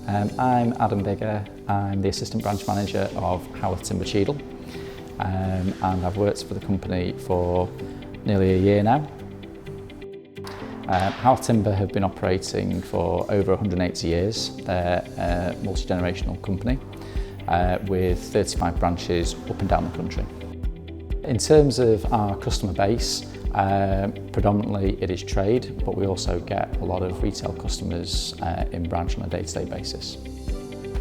I'm Adam Biggar. I'm the Assistant Branch Manager of Howarth Timber Cheadle, and I've worked for the company for nearly a year now. Howarth Timber have been operating for over 180 years. They're a multi-generational company with 35 branches up and down the country. In terms of our customer base, predominantly it is trade, but we also get a lot of retail customers in branch on a day-to-day basis.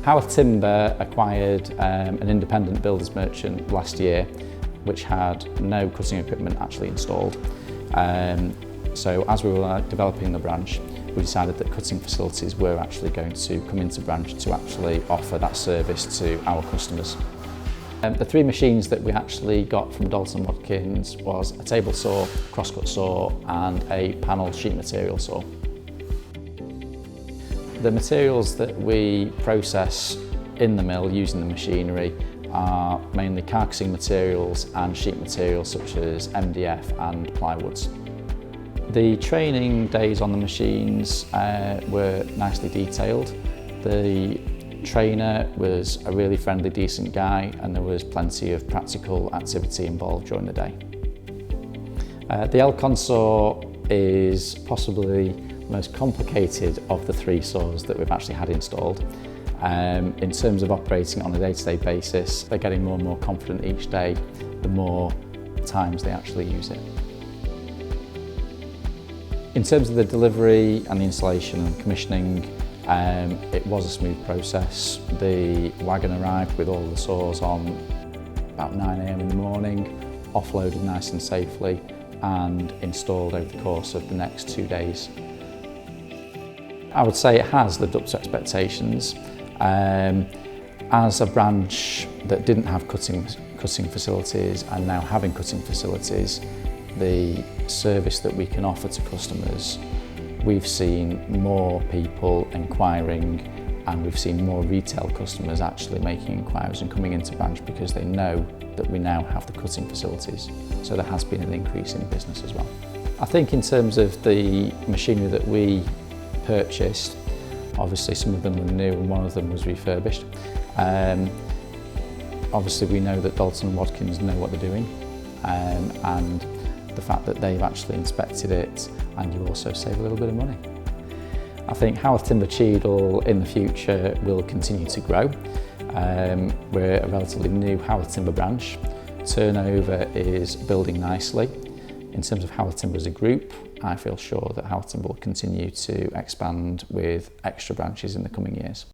Howarth Timber acquired an independent builders merchant last year, which had no cutting equipment actually installed. So as we were developing the branch, we decided that cutting facilities were actually going to come into branch to actually offer that service to our customers. The three machines that we actually got from Daltons Wadkin was a table saw, crosscut saw and a panel sheet material saw. The materials that we process in the mill using the machinery are mainly carcassing materials and sheet materials such as MDF and plywoods. The training days on the machines were nicely detailed. The trainer was a really friendly, decent guy, and there was plenty of practical activity involved during the day. The Elcon saw is possibly the most complicated of the three saws that we've actually had installed. In terms of operating on a day-to-day basis, they're getting more and more confident each day, the more times they actually use it. In terms of the delivery and the installation and commissioning, it was a smooth process. The wagon arrived with all the saws on about 9 AM in the morning, offloaded nice and safely and installed over the course of the next 2 days. I would say it has lived up to expectations. As a branch that didn't have cutting facilities and now having cutting facilities, the service that we can offer to customers, we've seen more people inquiring, and we've seen more retail customers actually making inquiries and coming into branch because they know that we now have the cutting facilities. So there has been an increase in business as well. I think in terms of the machinery that we purchased, obviously some of them were new and one of them was refurbished. Obviously we know that Daltons Wadkin know what they're doing, and the fact that they've actually inspected it, and you also save a little bit of money. I think Howarth Timber Cheadle in the future will continue to grow. We're a relatively new Howarth Timber branch. Turnover is building nicely. In terms of Howarth Timber as a group, I feel sure that Howarth Timber will continue to expand with extra branches in the coming years.